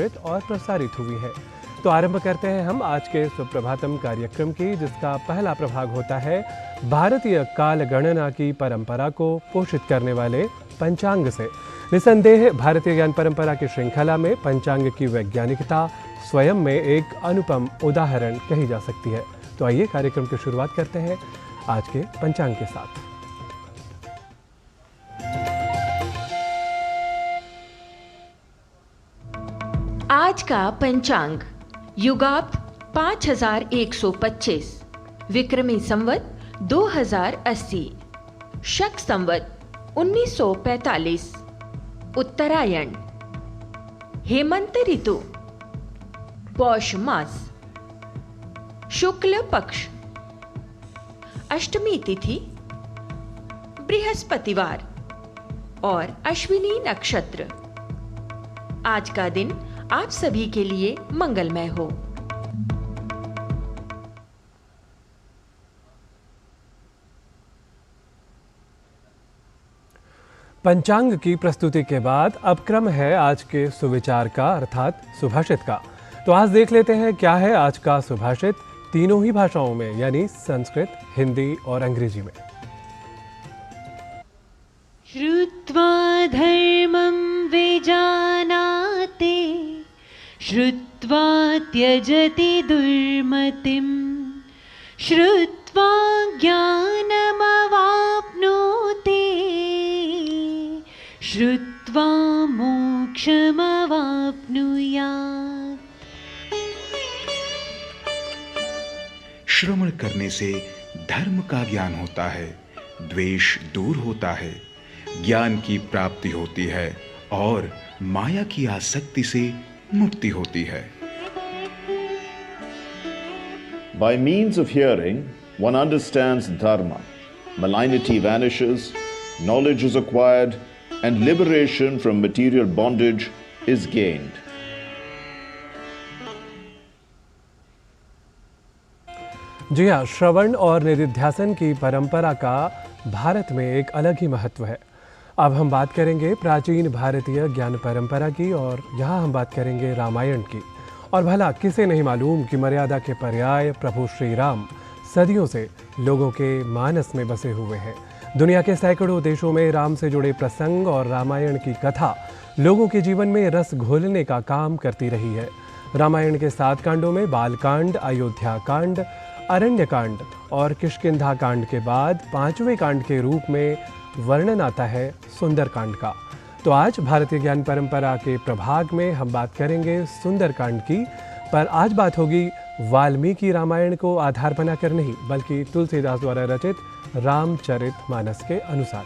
और प्रसारित हुई है। तो आरंभ करते हैं हम आज के सुप्रभातम कार्यक्रम की, जिसका पहला प्रभाग होता है भारतीय काल गणना की परंपरा को पोषित करने वाले पंचांग से। निसंदेह भारतीय ज्ञान परंपरा की श्रृंखला में पंचांग की वैज्ञानिकता स्वयं में एक अनुपम उदाहरण कही जा सकती है। तो आइए कार्यक्रम की शुरुआत करते हैं आज के पंचांग के साथ। आज का पंचांग युगाब्द 5125, विक्रमी संवत 2080, शक संवत 1945, उत्तरायण, हेमंत ऋतु, पौष मास, शुक्ल पक्ष, अष्टमी तिथि बृहस्पतिवार और अश्विनी नक्षत्र। आज का दिन आप सभी के लिए मंगलमय हो। पंचांग की प्रस्तुति के बाद अब क्रम है आज के सुविचार का, अर्थात सुभाषित का। तो आज देख लेते हैं क्या है आज का सुभाषित तीनों ही भाषाओं में, यानी संस्कृत, हिंदी और अंग्रेजी में। श्रुत्वा धर्मं विजानाते, श्रुत्वा त्यजति दुर्मतिं, श्रुत्वा ज्ञानमवाप्नोति, श्रुत्वा मोक्षमवाप्नुयात्। श्रवण करने से धर्म का ज्ञान होता है, द्वेष दूर होता है, ज्ञान की प्राप्ति होती है और माया की आसक्ति से मुक्ति होती है। By means of hearing, one understands dharma. Malignity vanishes, knowledge is acquired, and liberation from material bondage is gained. जी हाँ, श्रवण और निधिध्यासन की परंपरा का भारत में एक अलग ही महत्व है। अब हम बात करेंगे प्राचीन भारतीय ज्ञान परंपरा की, और यहाँ हम बात करेंगे रामायण की। और भला किसे नहीं मालूम कि मर्यादा के पर्याय प्रभु श्री राम सदियों से लोगों के मानस में बसे हुए हैं। दुनिया के सैकड़ों देशों में राम से जुड़े प्रसंग और रामायण की कथा लोगों के जीवन में रस घोलने का काम करती रही है। रामायण के 7 कांडों में बालकांड, अयोध्या कांड, अरण्य कांड और किष्किंधा कांड के बाद 5वें कांड के रूप में वर्णन आता है सुंदर कांड का। तो आज भारतीय ज्ञान परंपरा के प्रभाग में हम बात करेंगे सुंदर कांड की, पर आज बात होगी वाल्मीकि रामायण को आधार बनाकर नहीं, बल्कि तुलसीदास द्वारा रचित रामचरितमानस के अनुसार।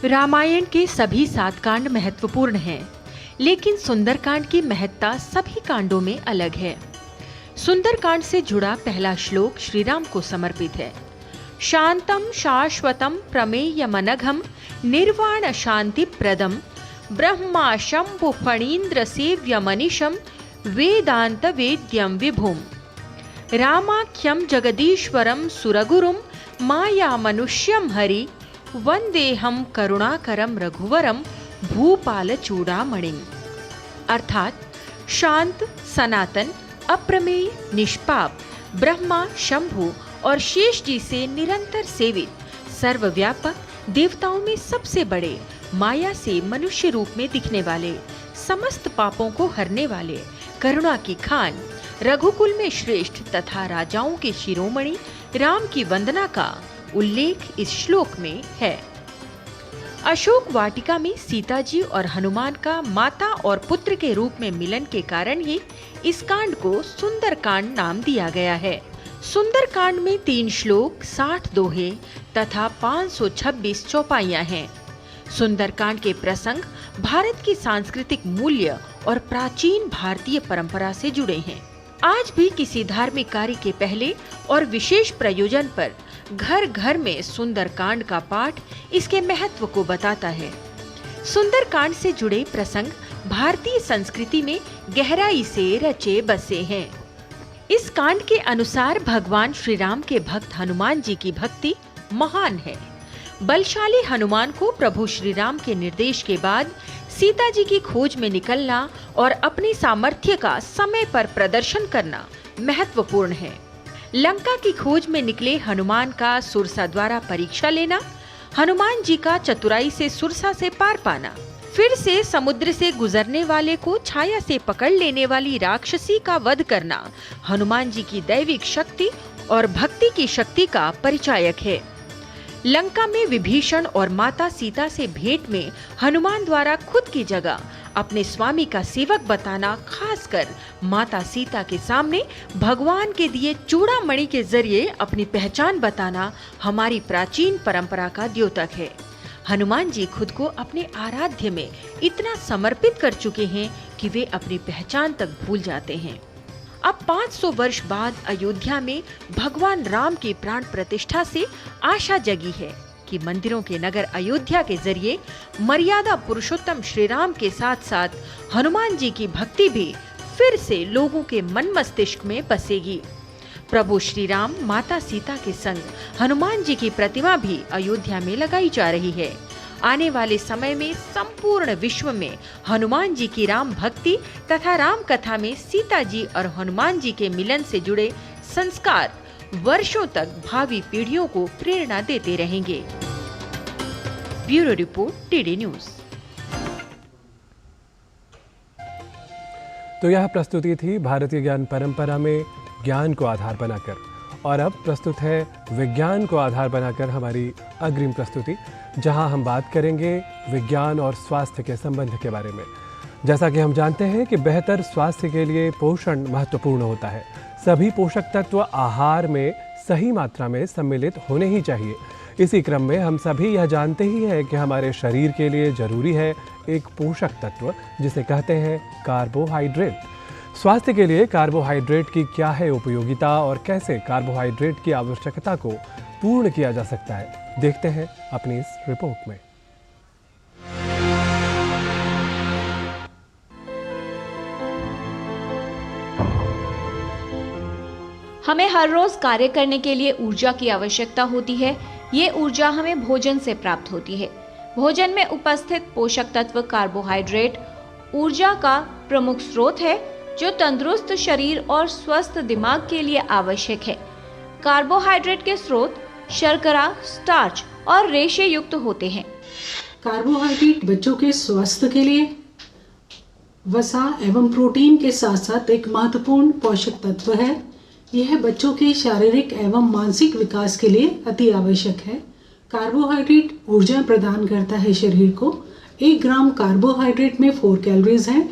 रामायण के सभी 7 कांड महत्वपूर्ण हैं, लेकिन सुंदरकांड की महत्ता सभी कांडों में अलग है। सुंदरकांड से जुड़ा पहला श्लोक श्री राम को समर्पित है। शांतम शाश्वतम प्रमेयमनघम निर्वाण शांति प्रदम ब्रह्मा शंभु फणीन्द्र सेव्य मनीषम वेदांत वेद्यम विभुम रामाख्यम जगदीश्वरम सुरगुरुम माया मनुष्यम हरि वंदेहम करुणाकरम रघुवरम भूपाल चूड़ामणिम। अर्थात शांत, सनातन, अप्रमेय, निष्पाप, ब्रह्मा, शंभु और शेष जी से निरंतर सेवित, सर्वव्यापक, देवताओं में सबसे बड़े, माया से मनुष्य रूप में दिखने वाले, समस्त पापों को हरने वाले, करुणा की खान, रघुकुल में श्रेष्ठ तथा राजाओं के शिरोमणि राम की वंदना का उल्लेख इस श्लोक में है। अशोक वाटिका में सीता जी और हनुमान का माता और पुत्र के रूप में मिलन के कारण ही इस कांड को सुंदर कांड नाम दिया गया है। सुंदर कांड में 3 श्लोक, 60 दोहे तथा 526 चौपाइयां हैं। सुंदर कांड के प्रसंग भारत की सांस्कृतिक मूल्य और प्राचीन भारतीय परंपरा से जुड़े हैं। आज भी किसी धार्मिक कार्य के पहले और विशेष प्रयोजन पर घर घर में सुंदर कांड का पाठ इसके महत्व को बताता है। सुंदर कांड से जुड़े प्रसंग भारतीय संस्कृति में गहराई से रचे बसे हैं। इस कांड के अनुसार भगवान श्री राम के भक्त हनुमान जी की भक्ति महान है। बलशाली हनुमान को प्रभु श्री राम के निर्देश के बाद सीता जी की खोज में निकलना और अपनी सामर्थ्य का समय पर प्रदर्शन करना महत्वपूर्ण है। लंका की खोज में निकले हनुमान का सुरसा द्वारा परीक्षा लेना, हनुमान जी का चतुराई से सुरसा से पार पाना, फिर से समुद्र से गुजरने वाले को छाया से पकड़ लेने वाली राक्षसी का वध करना हनुमान जी की दैविक शक्ति और भक्ति की शक्ति का परिचायक है। लंका में विभीषण और माता सीता से भेंट में हनुमान द्वारा खुद की जगह अपने स्वामी का सेवक बताना, खासकर माता सीता के सामने भगवान के दिए चूड़ामणि के जरिए अपनी पहचान बताना हमारी प्राचीन परंपरा का द्योतक है। हनुमान जी खुद को अपने आराध्य में इतना समर्पित कर चुके हैं कि वे अपनी पहचान तक भूल जाते हैं। अब 500 वर्ष बाद अयोध्या में भगवान राम की प्राण प्रतिष्ठा से आशा जगी है कि मंदिरों के नगर अयोध्या के जरिए मर्यादा पुरुषोत्तम श्री राम के साथ साथ हनुमान जी की भक्ति भी फिर से लोगों के मन मस्तिष्क में बसेगी। प्रभु श्री राम माता सीता के संग हनुमान जी की प्रतिमा भी अयोध्या में लगाई जा रही है। आने वाले समय में संपूर्ण विश्व में हनुमान जी की राम भक्ति तथा राम कथा में सीता जी और हनुमान जी के मिलन से जुड़े संस्कार वर्षों तक भावी पीढ़ियों को प्रेरणा देते रहेंगे। Bureau report, TD news. तो यह प्रस्तुति थी भारतीय ज्ञान परंपरा में ज्ञान को आधार बनाकर, और अब प्रस्तुत है विज्ञान को आधार बनाकर हमारी अग्रिम प्रस्तुति, जहां हम बात करेंगे विज्ञान और स्वास्थ्य के संबंध के बारे में। जैसा कि हम जानते हैं कि बेहतर स्वास्थ्य के लिए पोषण महत्वपूर्ण होता है। सभी पोषक तत्व आहार में सही मात्रा में सम्मिलित होने ही चाहिए। इसी क्रम में हम सभी यह जानते ही हैं कि हमारे शरीर के लिए जरूरी है एक पोषक तत्व जिसे कहते हैं कार्बोहाइड्रेट। स्वास्थ्य के लिए कार्बोहाइड्रेट की क्या है उपयोगिता और कैसे कार्बोहाइड्रेट की आवश्यकता को पूर्ण किया जा सकता है, देखते हैं अपनी इस रिपोर्ट में। हमें हर रोज कार्य करने के लिए ऊर्जा की आवश्यकता होती है। ये ऊर्जा हमें भोजन से प्राप्त होती है। भोजन में उपस्थित पोषक तत्व कार्बोहाइड्रेट ऊर्जा का प्रमुख स्रोत है, जो तंदुरुस्त शरीर और स्वस्थ दिमाग के लिए आवश्यक है। कार्बोहाइड्रेट के स्रोत शर्करा, स्टार्च और रेशे युक्त होते हैं। कार्बोहाइड्रेट बच्चों के स्वास्थ्य के लिए वसा एवं प्रोटीन के साथ साथ एक महत्वपूर्ण पोषक तत्व है। यह बच्चों के शारीरिक एवं मानसिक विकास के लिए अति आवश्यक है। कार्बोहाइड्रेट ऊर्जा प्रदान करता है शरीर को। 1 ग्राम कार्बोहाइड्रेट में 4 कैलोरीज हैं,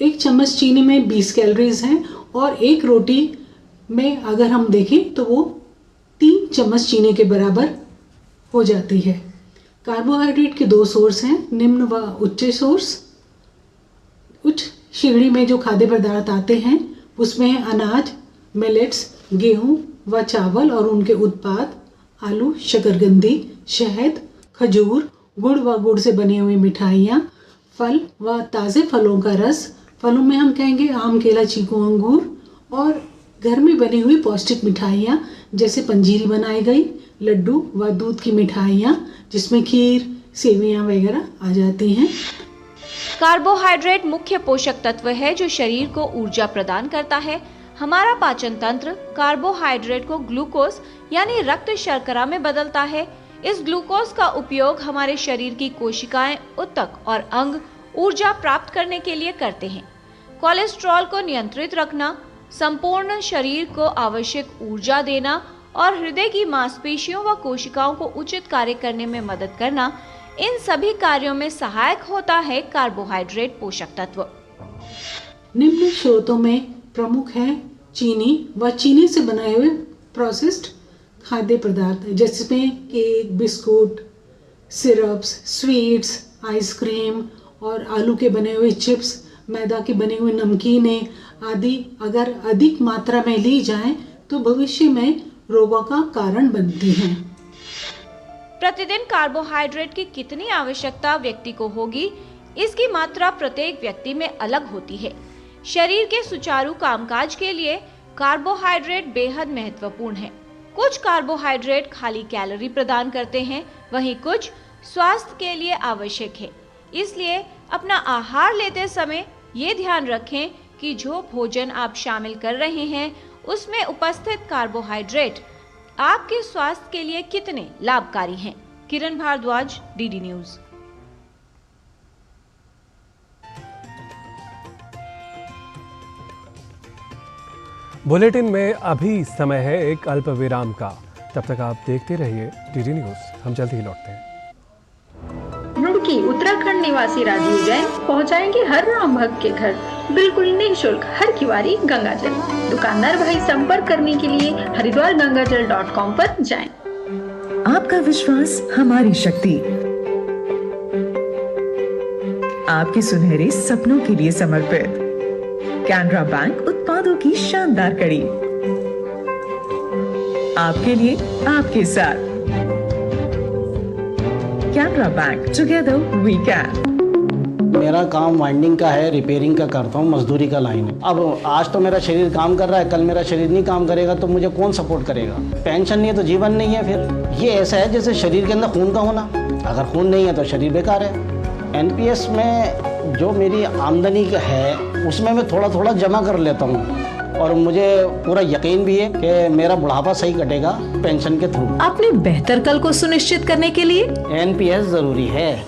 1 चम्मच चीनी में 20 कैलोरीज हैं और 1 रोटी में अगर हम देखें तो वो 3 चम्मच चीनी के बराबर हो जाती है। कार्बोहाइड्रेट के 2 सोर्स हैं, निम्न व उच्च सोर्स। उच्च श्रेणी में जो खाद्य पदार्थ आते हैं उसमें है अनाज, मिलेट्स, गेहूं व चावल और उनके उत्पाद, आलू, शकरकंदी, शहद, खजूर, गुड़ व गुड़ से बनी हुई मिठाइयाँ, फल व ताज़े फलों का रस। फलों में हम कहेंगे आम, केला, चीकू, अंगूर, और घर में बनी हुई पौष्टिक मिठाइयाँ जैसे पंजीरी बनाई गई, लड्डू व दूध की मिठाइयाँ जिसमें खीर, सेवियाँ वगैरह आ जाती हैं। कार्बोहाइड्रेट मुख्य पोषक तत्व है जो शरीर को ऊर्जा प्रदान करता है। हमारा पाचन तंत्र कार्बोहाइड्रेट को ग्लूकोज यानी रक्त शर्करा में बदलता है। इस ग्लूकोज का उपयोग हमारे शरीर की कोशिकाएं, ऊतक और अंग ऊर्जा प्राप्त करने के लिए करते हैं। कोलेस्ट्रॉल को नियंत्रित रखना, संपूर्ण शरीर को आवश्यक ऊर्जा देना और हृदय की मांसपेशियों व कोशिकाओं को उचित कार्य करने में मदद करना, इन सभी कार्यों में सहायक होता है कार्बोहाइड्रेट पोषक तत्व। निम्न स्रोतों में प्रमुख है चीनी व चीनी से बनाए हुए प्रोसेस्ड खाद्य पदार्थ जिसमें cake, biscuit, syrups, sweets, ice cream और आलू के बने हुए चिप्स, मैदा के बने हुए नमकीनें आदि अगर अधिक मात्रा में ली जाएं तो भविष्य में रोगों का कारण बनती हैं। प्रतिदिन कार्बोहाइड्रेट की कितनी आवश्यकता व्यक्ति को होगी, इसकी मात्रा प्रत्येक व्यक्ति में अलग होती है। शरीर के सुचारू कामकाज के लिए कार्बोहाइड्रेट बेहद महत्वपूर्ण है। कुछ कार्बोहाइड्रेट खाली कैलोरी प्रदान करते हैं, वहीं कुछ स्वास्थ्य के लिए आवश्यक है। इसलिए अपना आहार लेते समय ये ध्यान रखें कि जो भोजन आप शामिल कर रहे हैं उसमें उपस्थित कार्बोहाइड्रेट आपके स्वास्थ्य के लिए कितने लाभकारी हैं। किरण भारद्वाज, डीडी न्यूज। बुलेटिन में अभी समय है एक अल्प विराम का, तब तक आप देखते रहिए डीडी न्यूज। हम जल्द ही लौटते हैं। रुड़की उत्तराखंड निवासी राजीव जैन पहुंचाएंगे हर राम भक्त के घर बिल्कुल निःशुल्क हर किवारी गंगाजल। दुकानदार भाई संपर्क करने के लिए हरिद्वारगंगाजल.com पर जाएं। आपका विश्वास हमारी शक्ति, आपके सुनहरे सपनों के लिए समर्पित कैनरा बैंक उत्पादों की शानदार कड़ी, आपके लिए आपके साथ। Canara bank, together we can. मेरा काम वाइंडिंग का है, रिपेयरिंग का करता हूँ, मजदूरी का लाइन है। अब आज तो मेरा शरीर काम कर रहा है, कल मेरा शरीर नहीं काम करेगा तो मुझे कौन सपोर्ट करेगा। पेंशन नहीं है तो जीवन नहीं है। फिर ये ऐसा है जैसे शरीर के अंदर खून का होना, अगर खून नहीं है तो शरीर बेकार है। एनपीएस में जो मेरी आमदनी है उसमें मैं थोड़ा थोड़ा जमा कर लेता हूँ और मुझे पूरा यकीन भी है कि मेरा बुढ़ापा सही कटेगा पेंशन के थ्रू। अपने बेहतर कल को सुनिश्चित करने के लिए एनपीएस जरूरी है।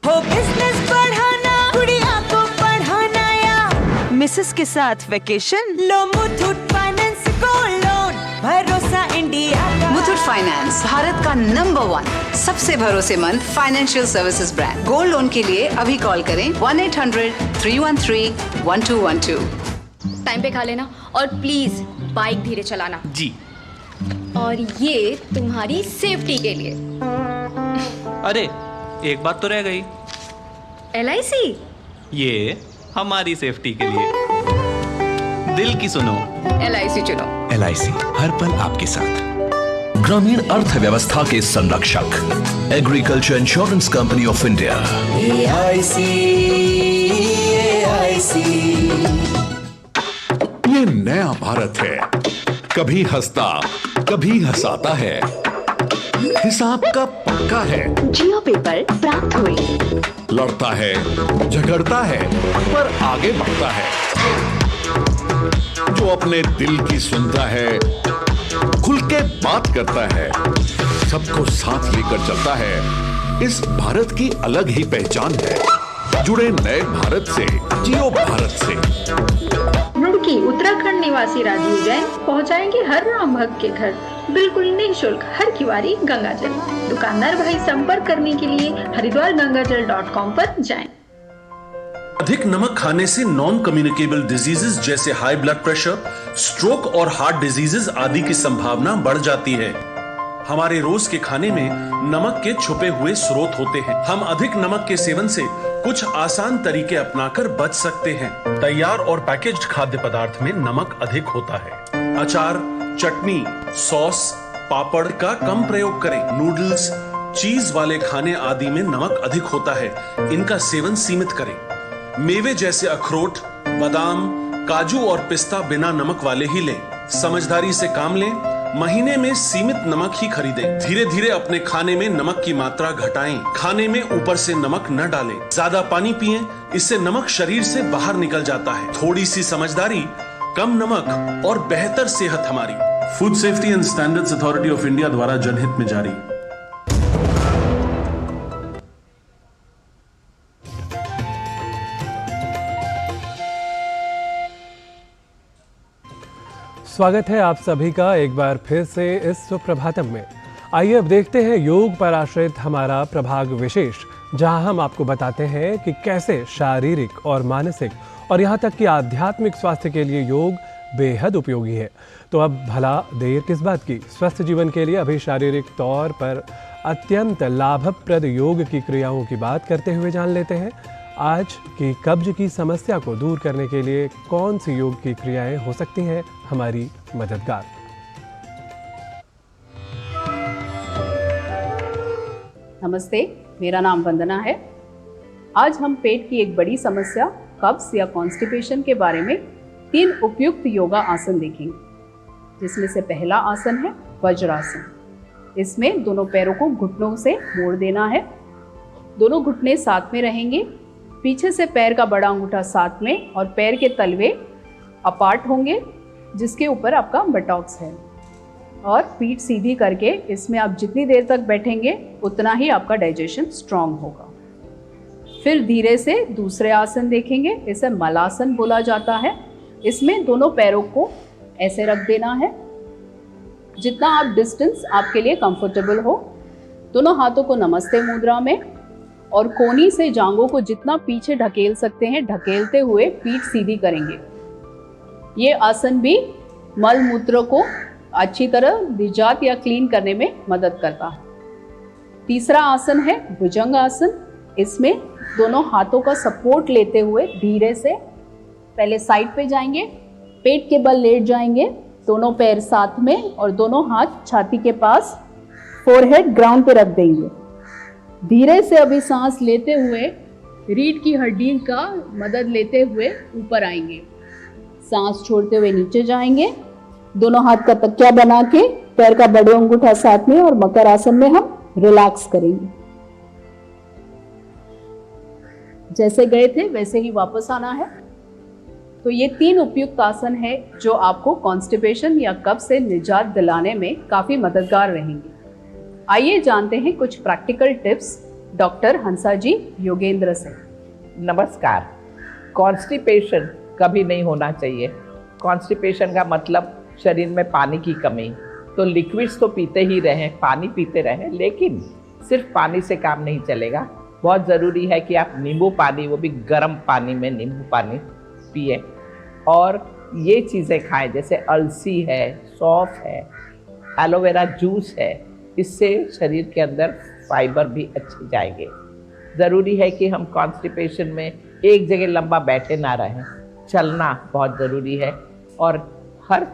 हो बिजनेस बढ़ाना, गुड़िया को पढ़ाना या मिसेस के साथ वेकेशन, लो मुथूट फाइनेंस गोल्ड लोन, भरोसा इंडिया का। मुथूट फाइनेंस भारत का नंबर 1 सबसे भरोसेमंद financial services brand. Gold loan के लिए अभी कॉल करें 1-800-313-1212। टाइम पे खा लेना और प्लीज बाइक धीरे चलाना जी। और ये तुम्हारी सेफ्टी के लिए। अरे एक बात तो रह गई। LIC ये हमारी सेफ्टी के लिए। दिल की सुनो, LIC चुनो। LIC हर पल आपके साथ। ग्रामीण अर्थव्यवस्था के संरक्षक, agriculture insurance company of India. AIC। ये नया भारत है, कभी हंसता कभी हंसाता है, हिसाब का पक्का है। जियो पेपर प्राप्त हुई। लड़ता है, झगड़ता है, पर आगे बढ़ता है। जो अपने दिल की सुनता है, खुल के बात करता है, सबको साथ लेकर चलता है। इस भारत की अलग ही पहचान है। जुड़े नए भारत से, जियो भारत से। रुड़की उत्तराखंड निवासी राजीव जैन पहुंचाएंगे हर राम भक्त के घर बिल्कुल निःशुल्क हर किवारी गंगाजल। दुकानदार भाई संपर्क करने के लिए हरिद्वारगंगाजल.com पर जाएं। अधिक नमक खाने से नॉन कम्युनिकेबल डिजीजेस जैसे हाई ब्लड प्रेशर, स्ट्रोक और हार्ट डिजीजेस आदि की संभावना बढ़ जाती है। हमारे रोज के खाने में नमक के छुपे हुए स्रोत होते हैं। हम अधिक नमक के सेवन से कुछ आसान तरीके अपनाकर बच सकते हैं। तैयार और पैकेज्ड खाद्य पदार्थ में नमक अधिक होता है। अचार, चटनी, सॉस, पापड़ का कम प्रयोग करें। नूडल्स, चीज वाले खाने आदि में नमक अधिक होता है, इनका सेवन सीमित करें। मेवे जैसे अखरोट, बादाम, काजू और पिस्ता बिना नमक वाले ही लें। समझदारी से काम लें, महीने में सीमित नमक ही खरीदें। धीरे धीरे अपने खाने में नमक की मात्रा घटाएं। खाने में ऊपर से नमक न डालें। ज्यादा पानी पिएं, इससे नमक शरीर से बाहर निकल जाता है। थोड़ी सी समझदारी, कम नमक और बेहतर सेहत हमारी। Food safety and standards authority of India द्वारा जनहित में जारी। स्वागत है आप सभी का एक बार फिर से इस सुप्रभातम में। आइए अब देखते हैं योग पर आश्रित हमारा प्रभाग विशेष, जहां हम आपको बताते हैं कि कैसे शारीरिक और मानसिक और यहाँ तक कि आध्यात्मिक स्वास्थ्य के लिए योग बेहद उपयोगी है। तो अब भला देर किस बात की, स्वस्थ जीवन के लिए अभी शारीरिक तौर पर अत्यंत लाभप्रद योग की क्रियाओं की बात करते हुए जान लेते हैं आज की कब्ज की समस्या को दूर करने के लिए कौन सी योग की क्रियाएं हो सकती हैं हमारी मददगार। नमस्ते, मेरा नाम वंदना है। आज हम पेट की एक बड़ी समस्या कब्ज या कॉन्स्टिपेशन के बारे में 3 उपयुक्त योगा आसन देखेंगे, जिसमें से पहला आसन है वज्रासन। इसमें दोनों पैरों को घुटनों से मोड़ देना है। दोनों घुटने साथ में रहेंगे। पीछे से पैर का बड़ा अंगूठा साथ में और पैर के तलवे अपार्ट होंगे, जिसके ऊपर आपका बटॉक्स है। और पीठ सीधी करके इसमें आप जितनी देर तक बैठेंगे उतना ही आपका डाइजेशन स्ट्रांग होगा। फिर धीरे से दूसरे आसन देखेंगे, इसे मलासन बोला जाता है। इसमें दोनों पैरों को ऐसे रख देना है, जितना आप डिस्टेंस आपके लिए कंफर्टेबल हो। दोनों हाथों को नमस्ते मुद्रा में और कोहनी से जांघों को जितना पीछे ढकेल सकते हैं ढकेलते हुए पीठ सीधी करेंगे। ये आसन भी मल मूत्र को अच्छी तरह निजात या क्लीन करने में मदद करता है। तीसरा आसन है भुजंग आसन। इसमें दोनों हाथों का सपोर्ट लेते हुए धीरे से पहले साइड पे जाएंगे, पेट के बल लेट जाएंगे, दोनों पैर साथ में और दोनों हाथ छाती के पास, फोरहेड ग्राउंड पे रख देंगे। धीरे से अभी सांस लेते हुए रीढ़ की हड्डी का मदद लेते हुए ऊपर आएंगे। सांस छोड़ते हुए नीचे जाएंगे। दोनों हाथ का तकिया बना के पैर का बड़े अंगूठा साथ में और मकर आसन में हम रिलैक्स करेंगे। जैसे गए थे वैसे ही वापस आना है। तो ये 3 उपयुक्त आसन है जो आपको कॉन्स्टिपेशन या कफ से निजात दिलाने में काफ़ी मददगार रहेंगे। आइए जानते हैं कुछ प्रैक्टिकल टिप्स डॉक्टर हंसा जी योगेंद्र से। नमस्कार। कॉन्स्टिपेशन कभी नहीं होना चाहिए। कॉन्स्टिपेशन का मतलब शरीर में पानी की कमी। तो लिक्विड्स तो पीते ही रहें, पानी पीते रहें, लेकिन सिर्फ पानी से काम नहीं चलेगा। बहुत ज़रूरी है कि आप नींबू पानी, वो भी गर्म पानी में नींबू पानी पिए और ये चीज़ें खाएं, जैसे अलसी है, सौंफ है, एलोवेरा जूस है। इससे शरीर के अंदर फाइबर भी अच्छे जाएंगे। ज़रूरी है कि हम कॉन्स्टिपेशन में एक जगह लंबा बैठे ना रहें, चलना बहुत ज़रूरी है और हर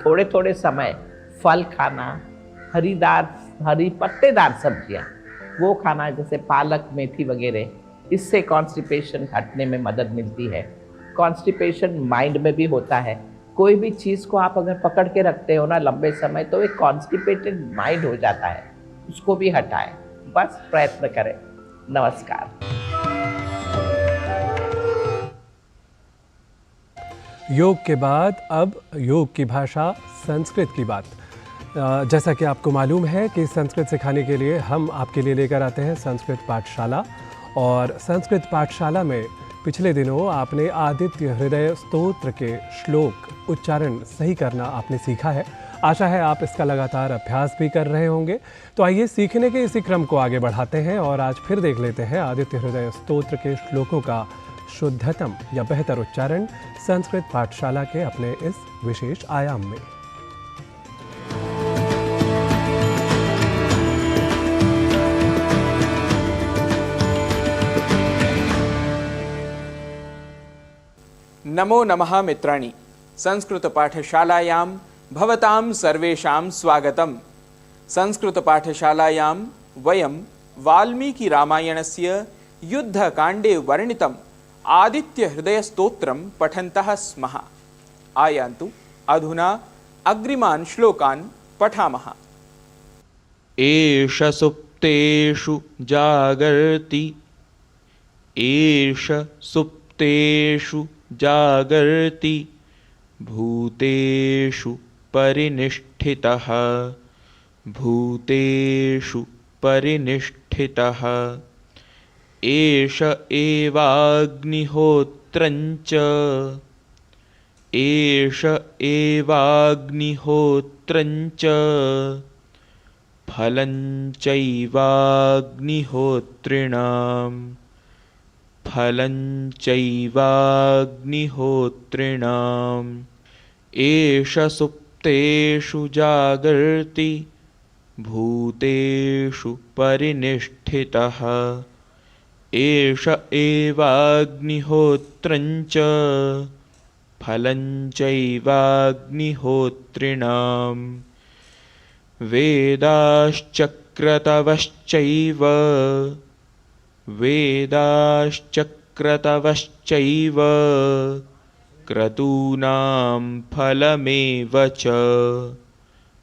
थोड़े थोड़े समय फल खाना, हरी पत्तेदार सब्जियां वो खाना, जैसे पालक, मेथी वगैरह। इससे कॉन्स्टिपेशन हटने में मदद मिलती है। कॉन्स्टिपेशन माइंड में भी होता है। कोई भी चीज़ को आप अगर पकड़ के रखते हो ना लंबे समय, तो एक कॉन्स्टिपेटेड माइंड हो जाता है। उसको भी हटाएं, बस प्रयत्न करें। नमस्कार। योग के बाद अब योग की भाषा संस्कृत की बात। जैसा कि आपको मालूम है कि संस्कृत सिखाने के लिए हम आपके लिए लेकर आते हैं संस्कृत पाठशाला। और संस्कृत पाठशाला में पिछले दिनों आपने आदित्य हृदय स्तोत्र के श्लोक उच्चारण सही करना आपने सीखा है। आशा है आप इसका लगातार अभ्यास भी कर रहे होंगे। तो आइए सीखने के इसी क्रम को आगे बढ़ाते हैं और आज फिर देख लेते हैं आदित्य हृदय स्तोत्र के श्लोकों का शुद्धतम या बेहतर उच्चारण संस्कृत पाठशाला के अपने इस विशेष आयाम में। नमो नमः मित्राणि। संस्कृतपाठशालायां भवतां सर्वेषां स्वागतम्। संस्कृतपाठशालायां वयं वाल्मीकिरामायणस्य युद्धकाण्डे वर्णितम् आदित्यहृदयस्तोत्रं पठन्तः स्मः। आयान्तु अधुना अग्रिमान् श्लोकान् पठामः। एष सुप्तेषु जागर्ति, एष सुप्तेषु जागर्ति, भूतेषु परिनिष्ठितः, भूतेषु परिनिष्ठितः। एष एवाग्निहोत्रञ्च, एष एवाग्निहोत्रञ्च, फलं चैवाग्निहोत्रिणां, फलं चैवाग्निहोत्रिणाम्। एष सुप्तेषु जागर्ति, भूतेषु परिनिष्ठितः। एष एवाग्निहोत्रञ्च, फलं चैवाग्निहोत्रिणाम्। वेदाश्चक्रतवश्चैव, वेदाश्चक्रतवश्चैव, क्रतूनां फलमेव च,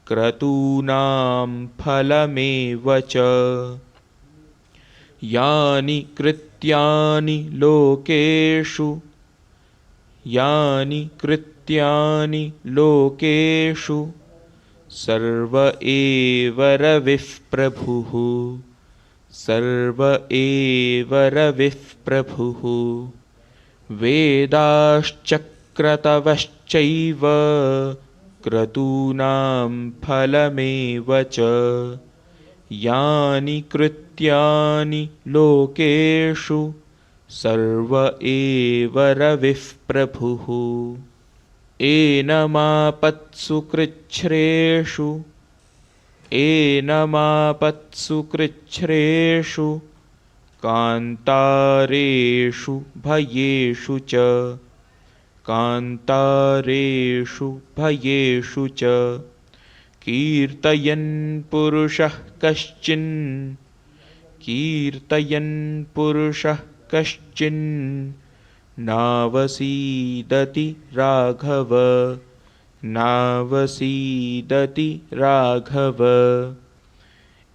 क्रतूनां फलमेव च। यानि कृत्यानि लोकेषु सर्व एव रविः प्रभुः वेदाश्चक्रतवश्चैव क्रतूनां फलमेव च। यानि कृत्यानि लोकेषु सर्व एव रविः प्रभुः। एनमापत्सु कृच्छ्रेषु कान्तारेषु भयेषु च कीर्तयन् पुरुषः कश्चिन् नावसीदति राघव।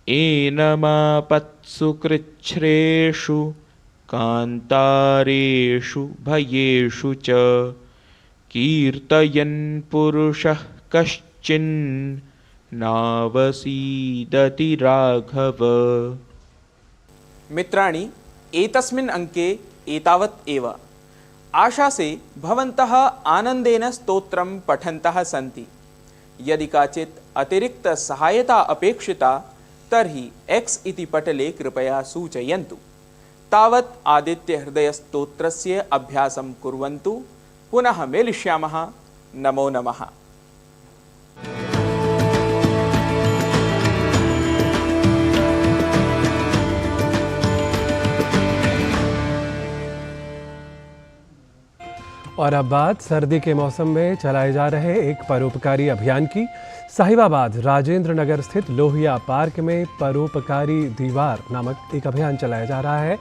एनमापत्सु कृच्छ्रेषु कान्तारेषु भयेषु च कीर्तयन् पुरुषः कश्चिन् नावसीदति राघव। मित्राणि, एतस्मिन् अंके एतावत् एव। आशासे भवन्तः आनन्देन स्तोत्रं पठन्तः सन्ति। यदि काचित् अतिरिक्त सहायता अपेक्षिता तर्हि X इति पटले कृपया सूचयन्तु। तावत् आदित्यहृदयस्तोत्रस्य अभ्यासं कुर्वन्तु। पुनः मेलिष्यामः। नमो नमः। और अब बात सर्दी के मौसम में चलाए जा रहे एक परोपकारी अभियान की। साहिबाबाद राजेंद्र नगर स्थित लोहिया पार्क में परोपकारी दीवार नामक एक अभियान चलाया जा रहा है।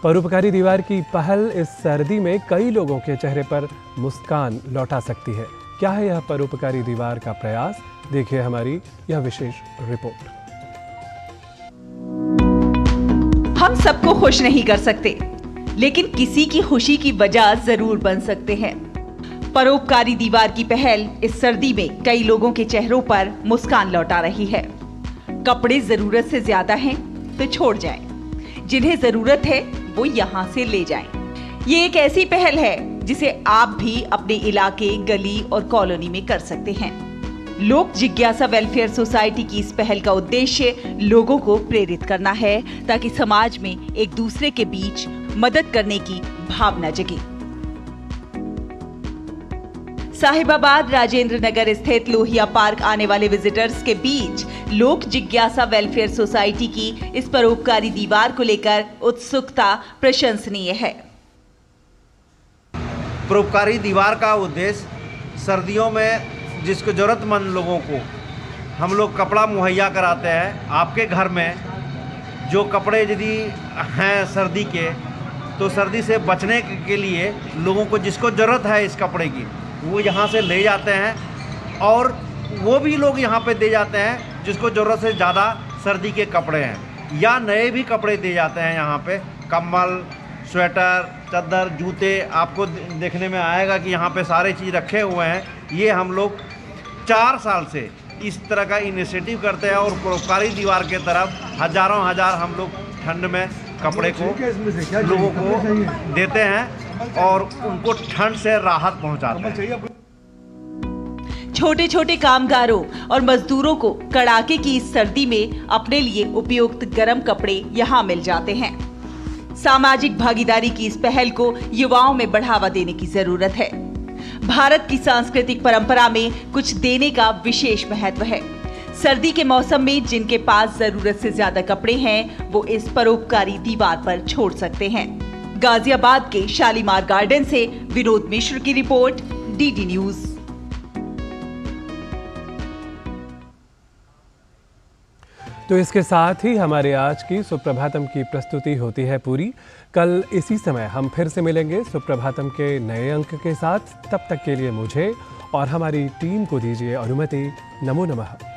परोपकारी दीवार की पहल इस सर्दी में कई लोगों के चेहरे पर मुस्कान लौटा सकती है। क्या है यह परोपकारी दीवार का प्रयास? देखिए हमारी यह विशेष रिपोर्ट। हम सबको खुश नहीं कर सकते, लेकिन किसी की खुशी की वजह जरूर बन सकते हैं। परोपकारी दीवार की पहल इस सर्दी में कई लोगों के चेहरों पर मुस्कान लौटा रही है। कपड़े जरूरत से ज्यादा हैं तो छोड़ जाएं, जिन्हें जरूरत है वो यहाँ से ले जाएं। ये एक ऐसी पहल है जिसे आप भी अपने इलाके, गली और कॉलोनी में कर सकते हैं। लोक जिज्ञासा वेलफेयर सोसाइटी की इस पहल का उद्देश्य लोगों को प्रेरित करना है ताकि समाज में एक दूसरे के बीच मदद करने की भावना जगे। साहिबाबाद राजेंद्र नगर स्थित लोहिया पार्क आने वाले विजिटर्स के बीच लोक जिज्ञासा वेलफेयर सोसाइटी की इस परोपकारी दीवार को लेकर उत्सुकता प्रशंसनीय है। परोपकारी दीवार का उद्देश्य सर्दियों में जिसको ज़रूरतमंद लोगों को हम लोग कपड़ा मुहैया कराते हैं। आपके घर में जो कपड़े यदि हैं सर्दी के, तो सर्दी से बचने के लिए लोगों को जिसको ज़रूरत है इस कपड़े की, वो यहाँ से ले जाते हैं और वो भी लोग यहाँ पे दे जाते हैं जिसको ज़रूरत से ज़्यादा सर्दी के कपड़े हैं, या नए भी कपड़े दे जाते हैं यहाँ पे। कम्बल, स्वेटर, चादर, जूते आपको देखने में आएगा कि यहाँ पे सारे चीज़ रखे हुए हैं। ये हम लोग 4 साल से इस तरह का इनिशिएटिव करते हैं और परोपकारी दीवार के तरफ हज़ारों हम लोग ठंड में कपड़े को लोगों को देते हैं और उनको ठंड से राहत पहुंचाते हैं। छोटे छोटे कामगारों और मजदूरों को कड़ाके की इस सर्दी में अपने लिए उपयुक्त गर्म कपड़े यहाँ मिल जाते हैं। सामाजिक भागीदारी की इस पहल को युवाओं में बढ़ावा देने की जरूरत है। भारत की सांस्कृतिक परंपरा में कुछ देने का विशेष महत्व है। सर्दी के मौसम में जिनके पास जरूरत से ज्यादा कपड़े हैं, वो इस परोपकारी दीवार पर छोड़ सकते हैं। गाजियाबाद के शालीमार गार्डन से विनोद मिश्र की रिपोर्ट, डीडी न्यूज। तो इसके साथ ही हमारे आज की सुप्रभातम की प्रस्तुति होती है पूरी। कल इसी समय हम फिर से मिलेंगे सुप्रभातम के नए अंक के साथ। तब तक के लिए मुझे और हमारी टीम को दीजिए अनुमति। नमो नमः।